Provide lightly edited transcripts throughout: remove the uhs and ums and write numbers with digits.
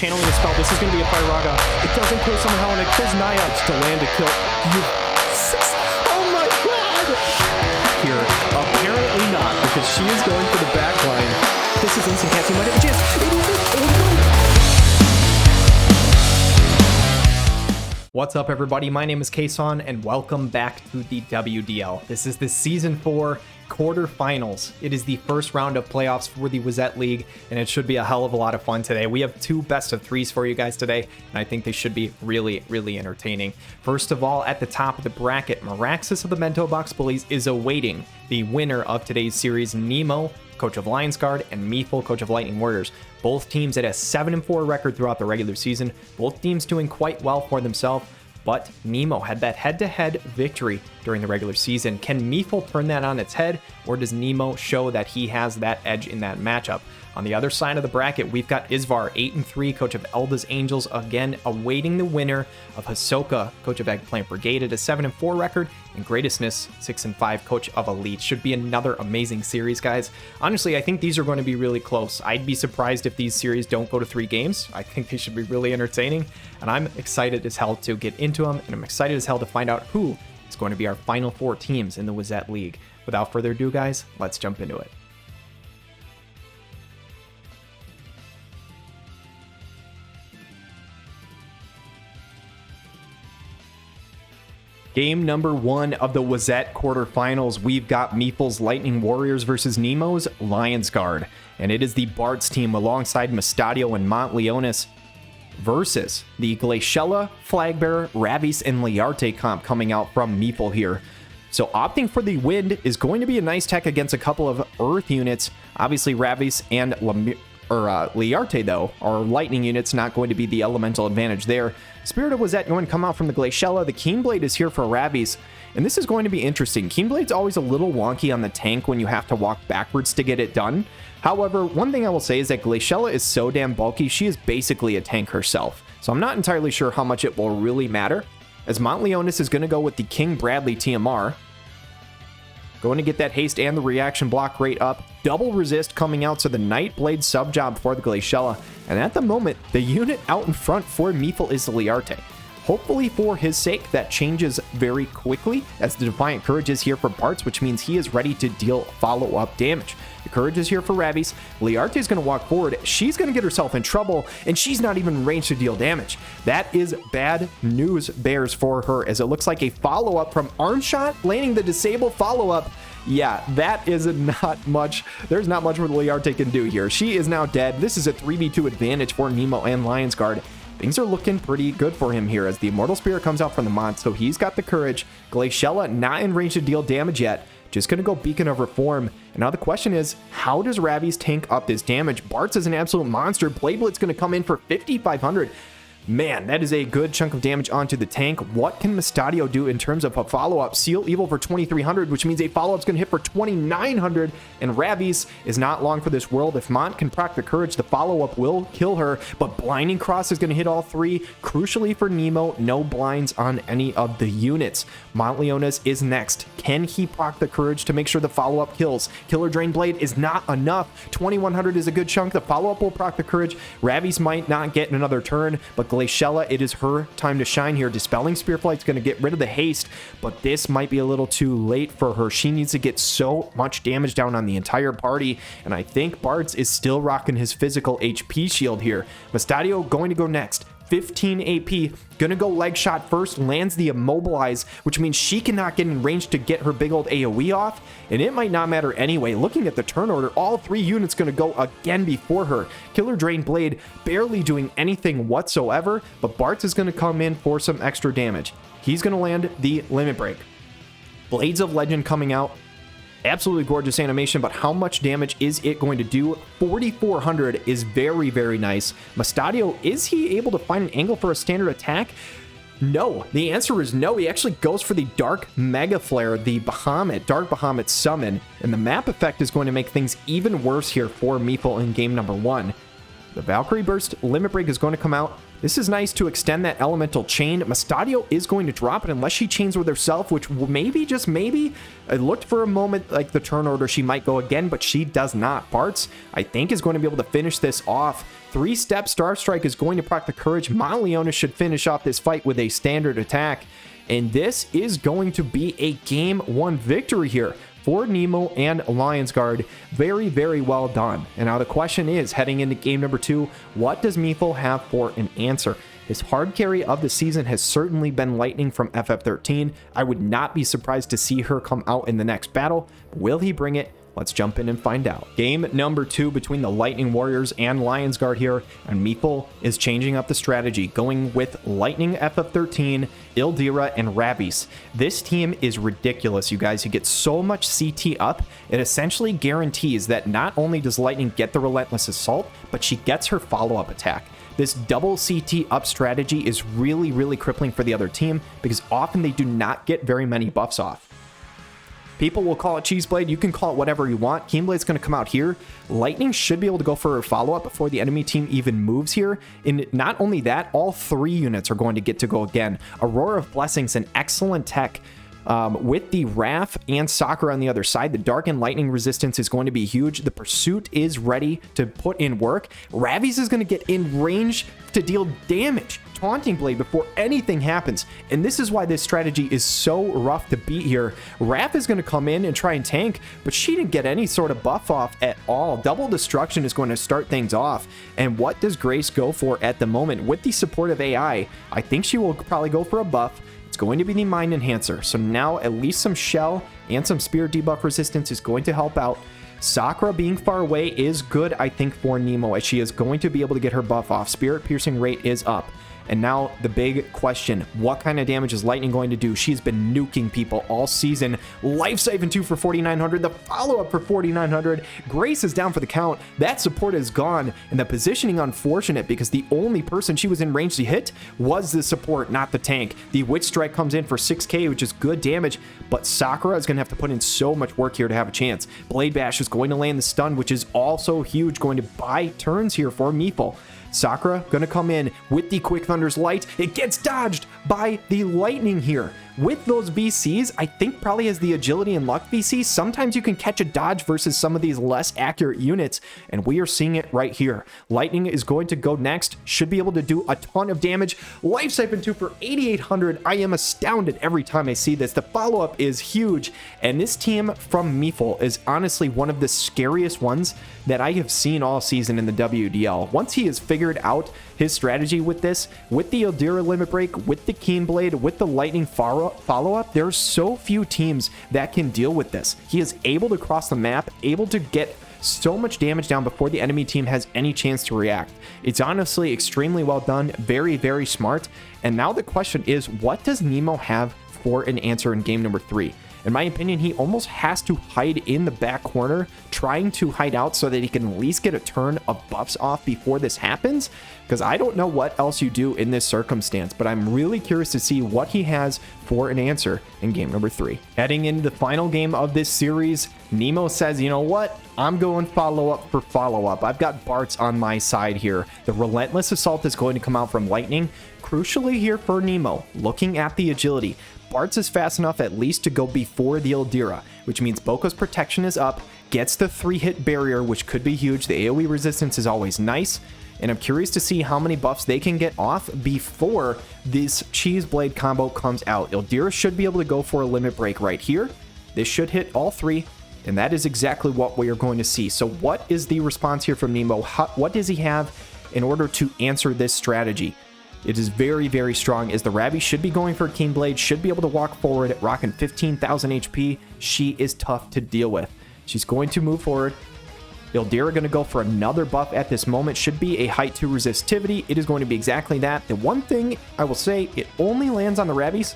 channeling the spell. This is going to be a Fire Raga. It doesn't kill somehow, and it kills Naya to land a kill. Oh my god! Here, apparently not, because she is going for the back line. This is instant casting. Might have a chance. It is it. Oh no! What's up, everybody? My name is Kason, and welcome back to the WDL. This is the Season 4 Quarterfinals. It is the first round of playoffs for the Wezette League, and it should be a hell of a lot of fun today. We have two best of threes for you guys today, and I think they should be really entertaining. First of all, at the top of the bracket, Meraxis of the Bento Box Bullies is awaiting the winner of today's series, Nemo, coach of Lions Guard, and Meeful, coach of Lightning Warriors. Both teams at a 7-4 record throughout the regular season. Both teams doing quite well for themselves, but Nemo had that head-to-head victory during the regular season. Can Meeful turn that on its head, or does Nemo show that he has that edge in that matchup? On the other side of the bracket, we've got Isvar, 8-3, coach of Elda's Angels, again awaiting the winner of Hisoka, coach of Eggplant Brigade, at a 7-4 record, and Greatestness, 6-5, coach of Elite. Should be another amazing series, guys. Honestly, I think these are going to be really close. I'd be surprised if these series don't go to 3 games. I think they should be really entertaining, and I'm excited as hell to get into them, and I'm excited as hell to find out who is going to be our final 4 teams in the Wezette League. Without further ado, guys, let's jump into it. Game number 1 of the Wezette quarterfinals, we've got Meeful's Lightning Warriors versus Nemo's Lions Guard. And it is the Bart's team alongside Mustadio and Montleonis versus the Glaciella, Flagbearer, Ravis, and Liarte comp coming out from Meeful here. So opting for the wind is going to be a nice tech against a couple of earth units. Obviously Ravis and Liarte, though, are lightning units, not going to be the elemental advantage there. Spirit of Wezette going to come out from the Glaciella. The Keenblade is here for Ravis, and this is going to be interesting. Keenblade's always a little wonky on the tank when you have to walk backwards to get it done. However, one thing I will say is that Glaciella is so damn bulky, she is basically a tank herself. So I'm not entirely sure how much it will really matter, as Montleonis is going to go with the King Bradley TMR. Going to get that haste and the reaction block rate up. Double resist coming out, so the Nightblade sub job for the Glaciella. And at the moment, the unit out in front for Meeful is the Liarte. Hopefully for his sake, that changes very quickly, as the Defiant Courage is here for Bartz, which means he is ready to deal follow-up damage. The Courage is here for Ravis. Liarte is going to walk forward. She's going to get herself in trouble, and she's not even in range to deal damage. That is bad news bears for her, as it looks like a follow-up from Armshot, landing the disable follow-up. Yeah, that is not much. There's not much more Liarte can do here. She is now dead. This is a 3v2 advantage for Nemo and Lions Guard. Things are looking pretty good for him here, as the Immortal Spirit comes out from the mod, so he's got the Courage. Glaciella not in range to deal damage yet. Just going to go Beacon of Reform. And now the question is, how does Ravis tank up this damage? Bartz is an absolute monster. Bladeblit's going to come in for 5,500. Man, that is a good chunk of damage onto the tank. What can Mustadio do in terms of a follow-up? Seal Evil for 2,300, which means a follow-up's going to hit for 2,900, and Ravis is not long for this world. If Mont can proc the Courage, the follow-up will kill her, but Blinding Cross is going to hit all 3. Crucially for Nemo, no blinds on any of the units. Montleonis is next. Can he proc the Courage to make sure the follow-up kills? Killer Drain Blade is not enough. 2,100 is a good chunk. The follow-up will proc the Courage. Ravis might not get another turn, but Glaciella, it is her time to shine here. Dispelling Spearflight's going to get rid of the haste, but this might be a little too late for her. She needs to get so much damage down on the entire party, and I think Bartz is still rocking his physical HP shield here. Mustadio going to go next. 15 AP, gonna go leg shot first, lands the immobilize, which means she cannot get in range to get her big old AoE off, and it might not matter anyway. Looking at the turn order, all 3 units gonna go again before her. Killer Drain Blade barely doing anything whatsoever, but Bartz is gonna come in for some extra damage. He's gonna land the Limit Break. Blades of Legend coming out. Absolutely gorgeous animation, but how much damage is it going to do? 4,400 is very nice. Mustadio, is he able to find an angle for a standard attack? No. The answer is no. He actually goes for the Dark Mega Flare, the Bahamut, Dark Bahamut summon, and the map effect is going to make things even worse here for Meeful in game number 1. The Valkyrie Burst Limit Break is going to come out. This is nice to extend that elemental chain. Mustadio is going to drop it unless she chains with herself, which maybe, just maybe, it looked for a moment like the turn order she might go again, but she does not. Bartz, I think, is going to be able to finish this off. 3-step Star Strike is going to proc the Courage. Leona should finish off this fight with a standard attack. And this is going to be a Game 1 victory here for Nemo and Lionsguard. Very, very well done. And now the question is, heading into game number 2, what does Meeple have for an answer? His hard carry of the season has certainly been Lightning from FF13. I would not be surprised to see her come out in the next battle. Will he bring it? Let's jump in and find out. Game number 2 between the Lightning Warriors and Lionsguard here, and Meeple is changing up the strategy, going with Lightning FF13, Ildira, and Rabis. This team is ridiculous, you guys. You get so much CT up, it essentially guarantees that not only does Lightning get the Relentless Assault, but she gets her follow-up attack. This double CT up strategy is really, really crippling for the other team because often they do not get very many buffs off. People will call it Cheese Blade. You can call it whatever you want. Keenblade's going to come out here. Lightning should be able to go for a follow-up before the enemy team even moves here. And not only that, all 3 units are going to get to go again. Aurora of Blessings, an excellent tech. With the Raph and Sakura on the other side, the Dark and Lightning resistance is going to be huge. The Pursuit is ready to put in work. Ravi's is going to get in range to deal damage. Taunting Blade before anything happens. And this is why this strategy is so rough to beat here. Raph is going to come in and try and tank, but she didn't get any sort of buff off at all. Double Destruction is going to start things off. And what does Grace go for at the moment? With the support of AI, I think she will probably go for a buff. It's going to be the Mind Enhancer. So now at least some Shell and some Spear debuff resistance is going to help out. Sakura being far away is good, I think, for Nemo, as she is going to be able to get her buff off. Spirit Piercing rate is up. And now the big question, what kind of damage is Lightning going to do? She's been nuking people all season. Life Siphon 2 for 4,900, the follow-up for 4,900. Grace is down for the count. That support is gone, and the positioning unfortunate because the only person she was in range to hit was the support, not the tank. The Witch Strike comes in for 6k, which is good damage, but Sakura is going to have to put in so much work here to have a chance. Blade Bash is going to land the stun, which is also huge, going to buy turns here for Meeple. Sakura gonna come in with the Quick Thunder's Light. It gets dodged by the Lightning here. With those VCs, I think probably as the Agility and Luck VC, sometimes you can catch a dodge versus some of these less accurate units, and we are seeing it right here. Lightning is going to go next, should be able to do a ton of damage. Life Siphon 2 for 8,800. I am astounded every time I see this. The follow-up is huge, and this team from Meeple is honestly one of the scariest ones that I have seen all season in the WDL. Once he has figured out his strategy with this, with the Ildira Limit Break, with the Keenblade, with the Lightning follow-up, there's so few teams that can deal with this. He is able to cross the map, able to get so much damage down before the enemy team has any chance to react. It's honestly extremely well done, very, very smart. And now the question is, what does Nemo have for an answer in game number 3? In my opinion, he almost has to hide in the back corner, trying to hide out so that he can at least get a turn of buffs off before this happens, because I don't know what else you do in this circumstance, but I'm really curious to see what he has for an answer in game number 3. Heading into the final game of this series, Nemo says, you know what? I'm going follow-up for follow-up. I've got Bartz on my side here. The Relentless Assault is going to come out from Lightning. Crucially here for Nemo, looking at the agility, Bartz is fast enough at least to go before the Ildira, which means Boko's protection is up, gets the 3-hit barrier, which could be huge. The AoE resistance is always nice, and I'm curious to see how many buffs they can get off before this Cheese Blade combo comes out. Ildira should be able to go for a Limit Break right here. This should hit all 3, and that is exactly what we are going to see. So what is the response here from Nemo? What does he have in order to answer this strategy? It is very, very strong, as the Rabbi should be going for a Keenblade, should be able to walk forward, rocking 15,000 HP. She is tough to deal with. She's going to move forward. Ildira going to go for another buff at this moment. Should be a height to resistivity. It is going to be exactly that. The one thing I will say, it only lands on the Rabbies,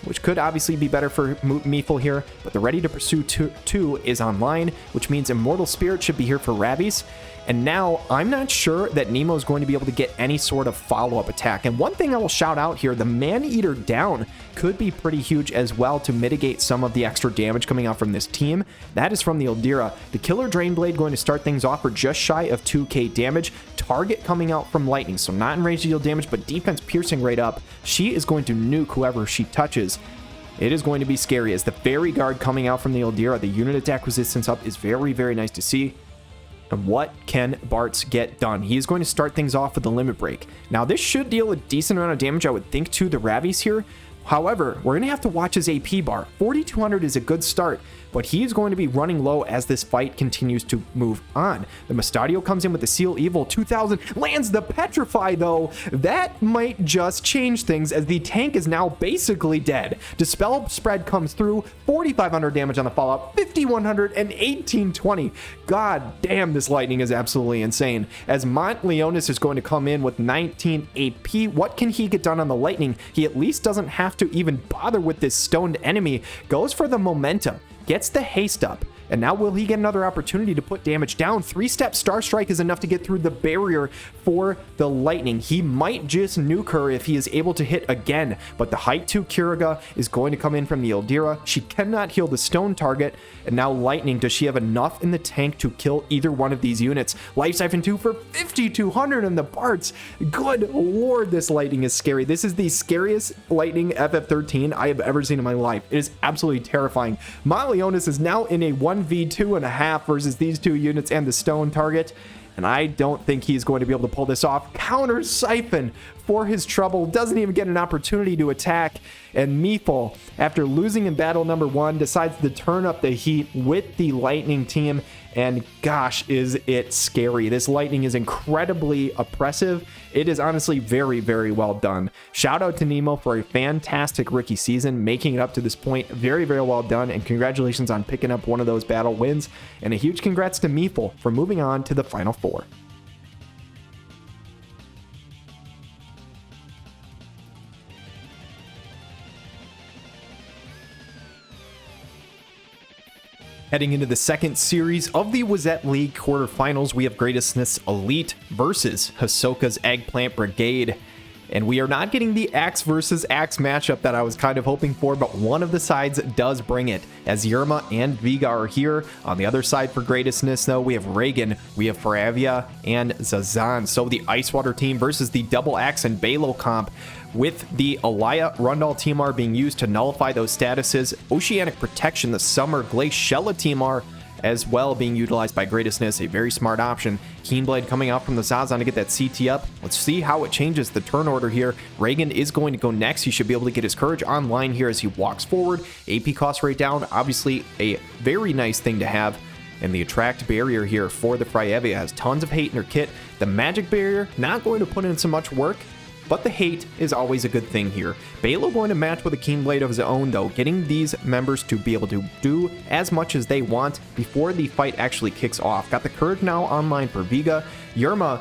which could obviously be better for Meeple here, but the Ready to Pursue 2 is online, which means Immortal Spirit should be here for Rabbies. And now I'm not sure that Nemo is going to be able to get any sort of follow-up attack. And one thing I will shout out here, the Man-Eater down could be pretty huge as well to mitigate some of the extra damage coming out from this team. That is from the Eldira. The Killer Drain Blade going to start things off for just shy of 2k damage. Target coming out from Lightning, so not in range to deal damage, but defense piercing rate up. She is going to nuke whoever she touches. It is going to be scary as the Fairy Guard coming out from the Eldira. The unit attack resistance up is very, very nice to see. And what can Bartz get done? He is going to start things off with the Limit Break. Now, this should deal a decent amount of damage, I would think, to the Ravies here. However, we're going to have to watch his AP bar. 4,200 is a good start, but he is going to be running low as this fight continues to move on. The Mustadio comes in with the Seal Evil 2,000, lands the Petrify though. That might just change things as the tank is now basically dead. Dispel Spread comes through, 4,500 damage on the Fallout, 5,100 and 1,820. God damn, this Lightning is absolutely insane. As Montleonis is going to come in with 19 AP, what can he get done on the Lightning? He at least doesn't have to even bother with this stoned enemy. Goes for the momentum, gets the haste up, and now will he get another opportunity to put damage down? 3-step Star Strike is enough to get through the barrier for the Lightning. He might just nuke her if he is able to hit again, but the Height 2 Kiriga is going to come in from the Eldira. She cannot heal the stone target, and now Lightning, does she have enough in the tank to kill either one of these units? Life Siphon 2 for 5,200 in the Bartz. Good lord, this Lightning is scary. This is the scariest Lightning FF13 I have ever seen in my life. It is absolutely terrifying. Montleonis is now in a 1v2.5 versus these two units and the stone target, and I don't think he's going to be able to pull this off. Counter Siphon for his trouble, doesn't even get an opportunity to attack, and Meeple, after losing in battle number 1, decides to turn up the heat with the Lightning team, and gosh, is it scary. This Lightning is incredibly oppressive. It is honestly very, very well done. Shout out to Nemo for a fantastic rookie season, making it up to this point. Very, very well done, and congratulations on picking up one of those battle wins, and a huge congrats to Meeple for moving on to the Final Four. Heading into the second series of the Wezette League quarterfinals, we have Greatestness Elite versus Hisoka's Eggplant Brigade. And we are not getting the Axe versus Axe matchup that I was kind of hoping for, but one of the sides does bring it, as Yerma and Viga are here. On the other side for Greatestness, though, we have Reagan, we have Faravia, and Zazan. So the Icewater team versus the Double Axe and Balo comp, with the Alaya Rundal Timar being used to nullify those statuses. Oceanic Protection, the Summer Glaciella Timar, as well being utilized by Greatestness, a very smart option. Keenblade coming out from the Zazan to get that CT up. Let's see how it changes the turn order here. Reagan is going to go next. He should be able to get his Courage online here as he walks forward. AP cost rate down, obviously a very nice thing to have. And the Attract Barrier here for the Fryevia has tons of hate in her kit. The Magic Barrier, not going to put in so much work, but the hate is always a good thing here. Balo going to match with a Keenblade of his own, though, getting these members to be able to do as much as they want before the fight actually kicks off. Got the Courage now online for Viga. Yerma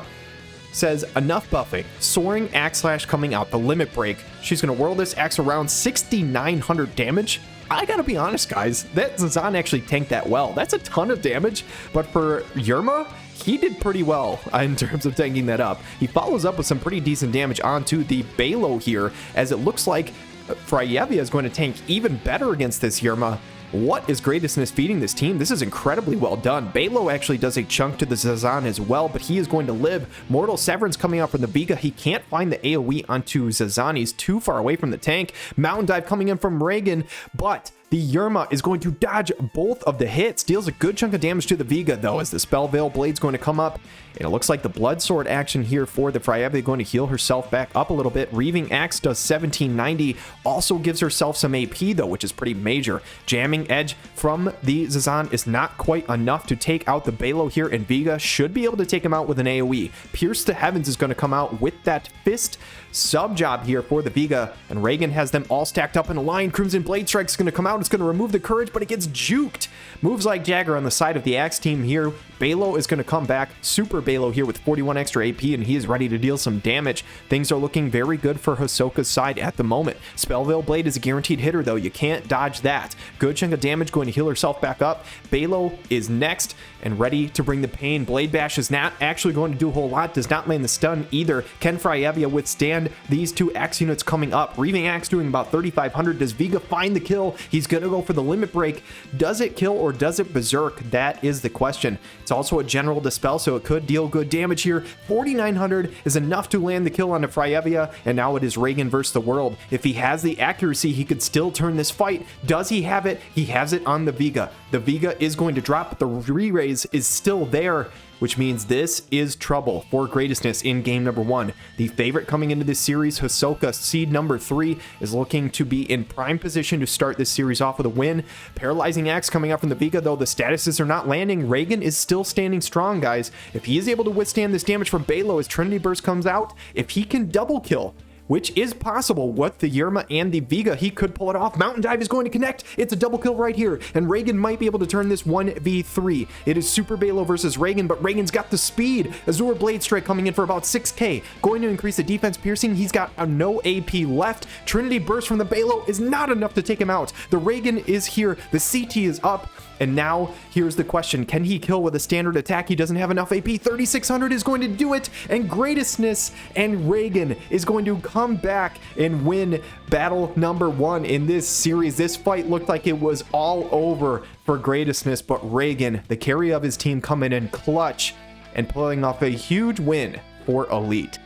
says, enough buffing. Soaring Axe Slash coming out, the Limit Break. She's going to whirl this axe around, 6,900 damage. I gotta be honest, guys, that Zazan actually tanked that well. That's a ton of damage, but for Yerma, he did pretty well in terms of tanking that up. He follows up with some pretty decent damage onto the Balo here, as it looks like Fryevia is going to tank even better against this Yerma. What is Greatestness feeding this team? This is incredibly well done. Balo actually does a chunk to the Zazan as well, but he is going to live. Mortal Severance coming out from the Viga. He can't find the AoE onto Zazan. He's too far away from the tank. Mountain Dive coming in from Reagan, but the Yerma is going to dodge both of the hits. Deals a good chunk of damage to the Viga, though, as the Spell Veil Blade's going to come up. And it looks like the Blood Sword action here for the Fryevia going to heal herself back up a little bit. Reaving Axe does 1790. Also gives herself some AP, though, which is pretty major. Jamming Edge from the Zazan is not quite enough to take out the Balo here, and Viga should be able to take him out with an AoE. Pierce the Heavens is going to come out with that Fist sub job here for the Viga, and Reagan has them all stacked up in a line. Crimson Blade Strike is going to come out. It's going to remove the Courage, but it gets juked. Moves like Jagger on the side of the Axe team here. Balo is going to come back. Super Balo here with 41 extra AP, and he is ready to deal some damage. Things are looking very good for Hisoka's side at the moment. Spellveil Blade is a guaranteed hitter, though. You can't dodge that. Good chunk of damage, going to heal herself back up. Balo is next and ready to bring the pain. Blade Bash is not actually going to do a whole lot. Does not land the stun either. Can Freyevia withstand these two Axe units coming up? Reaving Axe doing about 3,500. Does Vega find the kill? He's going to go for the limit break. Does it kill or does it berserk? That is the question. It's also a general dispel, so it could deal good damage here. 4,900 is enough to land the kill on Freyevia, and now it is Reagan versus the world. If he has the accuracy, he could still turn this fight. Does he have it? He has it on the Vega. The Vega is going to drop, but the re-raise is still there, which means this is trouble for Greatness in game number 1. The favorite coming into this series, Hisoka, seed number 3, is looking to be in prime position to start this series off with a win. Paralyzing Axe coming out from the Vega, though the statuses are not landing. Reagan is still standing strong, guys. If he is able to withstand this damage from Balo as Trinity Burst comes out, if he can double kill, which is possible with the Yerma and the Vega, he could pull it off. Mountain Dive is going to connect. It's a double kill right here, and Reagan might be able to turn this 1v3. It is Super Balo versus Reagan, but Reagan's got the speed. Azure Blade Strike coming in for about 6k, going to increase the defense piercing. He's got no AP left. Trinity Burst from the Balo is not enough to take him out. The Reagan is here. The CT is up. And now, here's the question. Can he kill with a standard attack? He doesn't have enough AP. 3,600 is going to do it. And Greatness and Reagan is going to come back and win battle number 1 in this series. This fight looked like it was all over for Greatness, but Reagan, the carry of his team, coming in clutch and pulling off a huge win for Elite.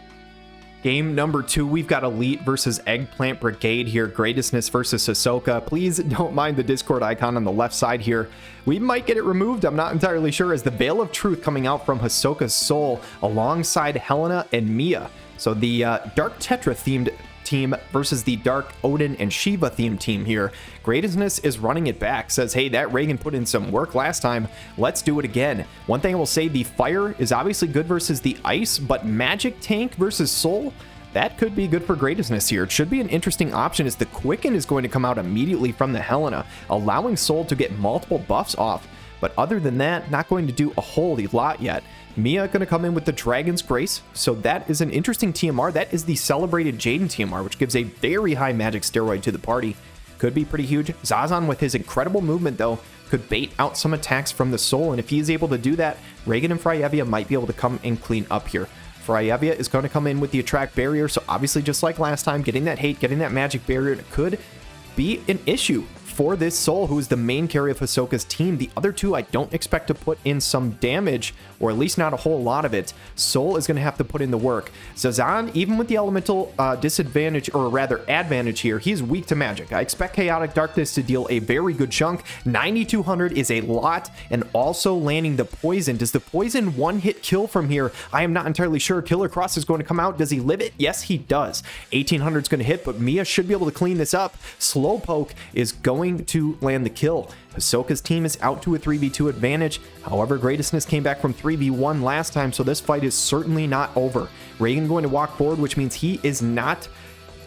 Game number 2, we've got Elite versus Eggplant Brigade here. Greatness versus Hisoka. Please don't mind the Discord icon on the left side here. We might get it removed, I'm not entirely sure, as the Veil of Truth coming out from Hisoka's soul alongside Helena and Mia. So the Dark Tetra themed team versus the Dark Odin and Shiva themed team here. Greatness is running it back, says, hey, that Reagan put in some work last time, let's do it again. One thing I will say, the fire is obviously good versus the ice, but magic tank versus soul, that could be good for Greatness here. It should be an interesting option, as the Quicken is going to come out immediately from the Helena, allowing soul to get multiple buffs off. But other than that, not going to do a whole lot yet. Mia going to come in with the Dragon's Grace, so that is an interesting TMR. That is the celebrated Jaden TMR, which gives a very high magic steroid to the party. Could be pretty huge. Zazan, with his incredible movement, though, could bait out some attacks from the soul, and if he is able to do that, Reagan and Freyevia might be able to come and clean up here. Freyevia is going to come in with the Attract Barrier, so obviously just like last time, getting that hate, getting that magic barrier could be an issue for this soul, who is the main carry of Hisoka's team. The other two I don't expect to put in some damage, or at least not a whole lot of it. Soul is going to have to put in the work. Zazan, even with the elemental disadvantage, or rather advantage here, he's weak to magic. I expect Chaotic Darkness to deal a very good chunk. 9,200 is a lot, and also landing the poison. Does the poison one-hit kill from here? I am not entirely sure. Killer Cross is going to come out. Does he live it? Yes, he does. 1,800 is going to hit, but Mia should be able to clean this up. Slowpoke is going to land the kill. Hisoka's team is out to a 3v2 advantage. However, Greatness came back from 3v1 last time, so this fight is certainly not over. Reagan going to walk forward, which means he is not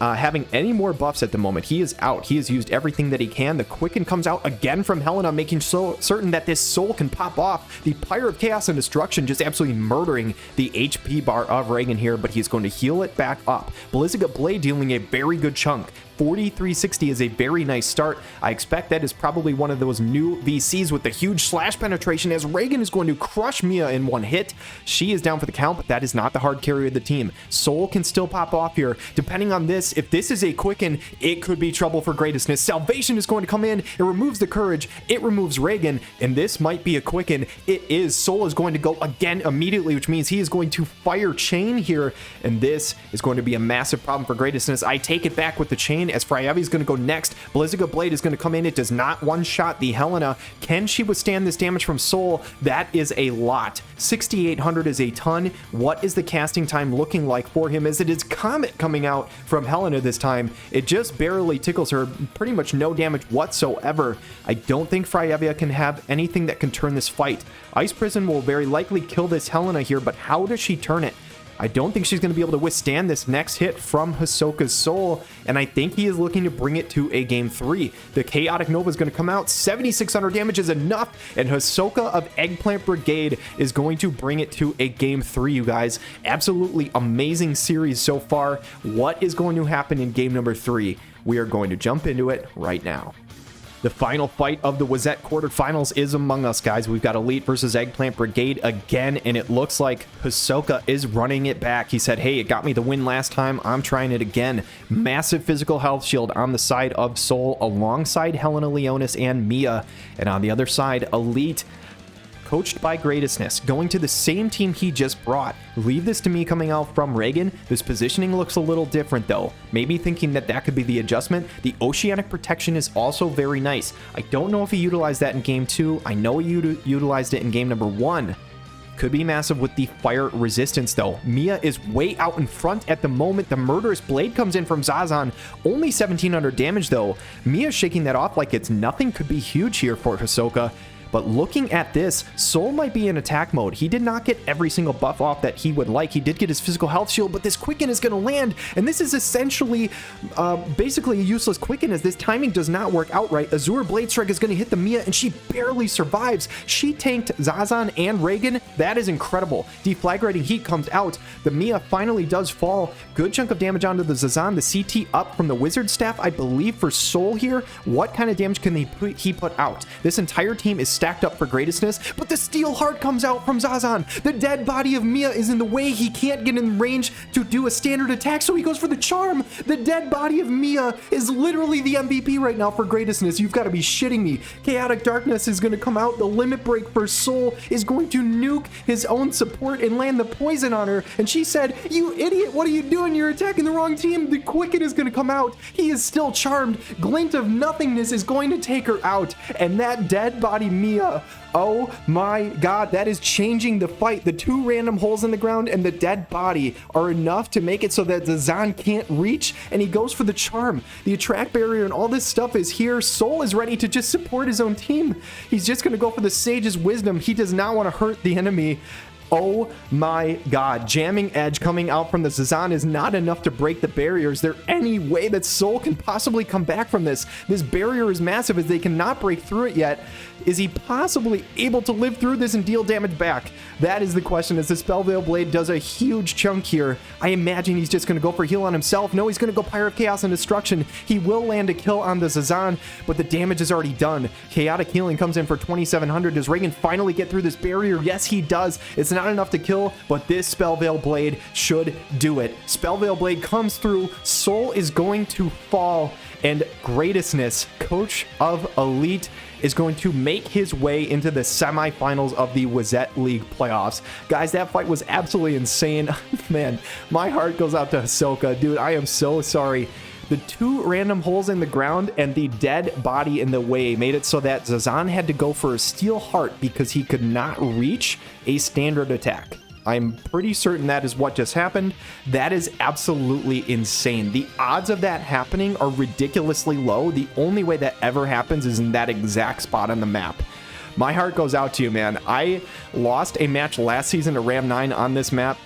having any more buffs at the moment. He is out. He has used everything that he can. The Quicken comes out again from Helena, making so certain that this soul can pop off. The Pyre of Chaos and Destruction just absolutely murdering the HP bar of Reagan here, but he's going to heal it back up. Blizziga Blade dealing a very good chunk. 4,360 is a very nice start. I expect that is probably one of those new VCs with the huge slash penetration, as Reagan is going to crush Mia in one hit. She is down for the count, but that is not the hard carry of the team. Soul can still pop off here. Depending on this, if this is a Quicken, it could be trouble for Greatness. Salvation is going to come in. It removes the Courage. It removes Reagan, and this might be a Quicken. It is. Soul is going to go again immediately, which means he is going to fire Chain here, and this is going to be a massive problem for Greatness. I take it back with the Chain, as Freyevia is going to go next. Blizziga Blade is going to come in. It does not one-shot the Helena. Can she withstand this damage from Soul? That is a lot. 6,800 is a ton. What is the casting time looking like for him, as it is Comet coming out from Helena this time? It just barely tickles her. Pretty much no damage whatsoever. I don't think Freyevia can have anything that can turn this fight. Ice Prison will very likely kill this Helena here, but how does she turn it? I don't think she's going to be able to withstand this next hit from Hisoka's soul, and I think he is looking to bring it to a game 3. The Chaotic Nova is going to come out. 7,600 damage is enough, and Hisoka of Eggplant Brigade is going to bring it to a game 3, you guys. Absolutely amazing series so far. What is going to happen in game number 3? We are going to jump into it right now. The final fight of the Wezette quarterfinals is among us, guys. We've got Elite versus Eggplant Brigade again, and it looks like Hisoka is running it back. He said, hey, it got me the win last time. I'm trying it again. Massive physical health shield on the side of Soul alongside Helena Leonis and Mia. And on the other side, Elite, coached by Greatestness, going to the same team he just brought. Leave this to me coming out from Reagan. This positioning looks a little different though. Maybe thinking that that could be the adjustment. The Oceanic Protection is also very nice. I don't know if he utilized that in game 2. I know he utilized it in game number 1. Could be massive with the fire resistance though. Mia is way out in front at the moment. The Murderous Blade comes in from Zazan. Only 1,700 damage though. Mia shaking that off like it's nothing could be huge here for Hisoka. But looking at this, Soul might be in attack mode. He did not get every single buff off that he would like. He did get his physical health shield, but this Quicken is going to land. And this is essentially basically a useless Quicken as this timing does not work out right. Azure Blade Strike is going to hit the Mia, and she barely survives. She tanked Zazan and Reagan. That is incredible. Deflagrating Heat comes out. The Mia finally does fall. Good chunk of damage onto the Zazan. The CT up from the Wizard Staff, I believe, for Soul here. What kind of damage can he put out? This entire team is stacked up for Greatestness, but the Steel Heart comes out from Zazan. The dead body of Mia is in the way. He can't get in range to do a standard attack, so he goes for the charm. The dead body of Mia is literally the MVP right now for Greatestness. You've got to be shitting me. Chaotic Darkness is going to come out. The Limit Break for Soul is going to nuke his own support and land the poison on her, and she said, you idiot, what are you doing? You're attacking the wrong team. The Quicken is going to come out. He is still charmed. Glint of Nothingness is going to take her out, and that dead body Mia, oh my god, that is changing the fight. The 2 random holes in the ground and the dead body are enough to make it so that Zazan can't reach, and he goes for the charm. The attract barrier and all this stuff is here. Soul is ready to just support his own team. He's just going to go for the Sage's Wisdom. He does not want to hurt the enemy. Oh my god, Jamming Edge coming out from the Zazan is not enough to break the barrier. Is there any way that Soul can possibly come back from this? This barrier is massive as they cannot break through it yet. Is he possibly able to live through this and deal damage back? That is the question, as the Spellveil Blade does a huge chunk here. I imagine he's just going to go for heal on himself. No, he's going to go Pyre of Chaos and Destruction. He will land a kill on the Zazan, but the damage is already done. Chaotic Healing comes in for 2,700. Does Reagan finally get through this barrier? Yes, he does. It's not enough to kill, but this Spellveil Blade should do it. Spellveil Blade comes through. Soul is going to fall, and Greatestness, coach of Elite, is going to make his way into the semifinals of the Wezette League playoffs. Guys, that fight was absolutely insane. Man, my heart goes out to Hisoka. Dude, I am so sorry. The 2 random holes in the ground and the dead body in the way made it so that Zazan had to go for a Steel Heart because he could not reach a standard attack. I'm pretty certain that is what just happened. That is absolutely insane. The odds of that happening are ridiculously low. The only way that ever happens is in that exact spot on the map. My heart goes out to you, man. I lost a match last season to Ram 9 on this map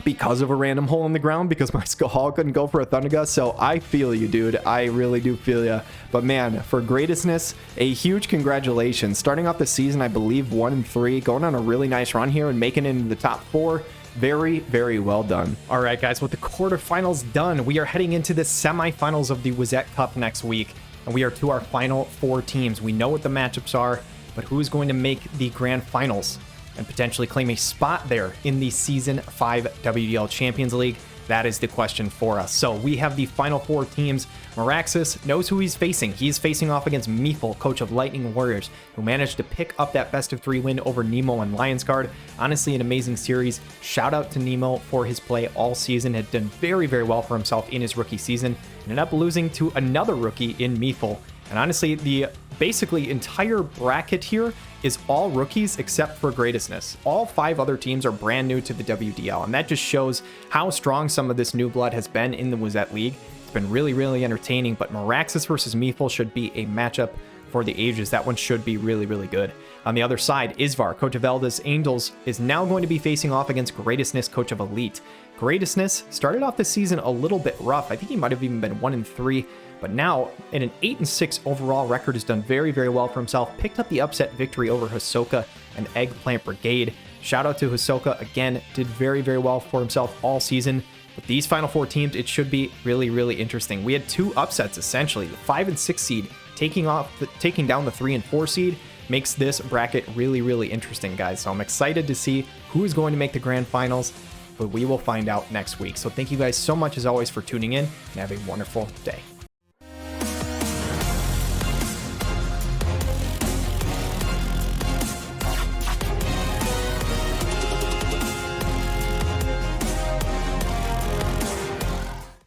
because of a random hole in the ground, because my Skull couldn't go for a Thundergust. So I feel you, dude. I really do feel you. But man, for Greatestness, a huge congratulations. Starting off the season, I believe 1-3, going on a really nice run here and making it into the top 4. Very, very well done. All right, guys, with the quarterfinals done, we are heading into the semifinals of the Wezette Cup next week, and we are to our final 4 teams. We know what the matchups are, but who is going to make the grand finals and potentially claim a spot there in the Season 5 WDL Champions League? That is the question for us. So we have the final 4 teams. Meraxis knows who he's facing. He's facing off against Meeful, coach of Lightning Warriors, who managed to pick up that best of 3 win over Nemo and Lions Guard. Honestly, an amazing series. Shout out to Nemo for his play all season. Had done very, very well for himself in his rookie season. Ended up losing to another rookie in Meeful. And honestly, the basically entire bracket here is all rookies except for Greatestness. All 5 other teams are brand new to the WDL, and that just shows how strong some of this new blood has been in the Wezette League. It's been really, really entertaining, but Meraxis versus Meeful should be a matchup for the ages. That one should be really, really good. On the other side, Isvar, coach of Elda's Angels, is now going to be facing off against Greatestness, coach of Elite. Greatestness started off this season a little bit rough. I think he might have even been 1-3, but now in an 8-6 overall record has done very, very well for himself. Picked up the upset victory over Hisoka and Eggplant Brigade. Shout out to Hisoka again, did very, very well for himself all season. With these final 4 teams, it should be really, really interesting. We had 2 upsets essentially. The 5 and 6 seed taking down the 3 and 4 seed makes this bracket really, really interesting, guys. So I'm excited to see who is going to make the grand finals, but we will find out next week. So thank you guys so much as always for tuning in, and have a wonderful day.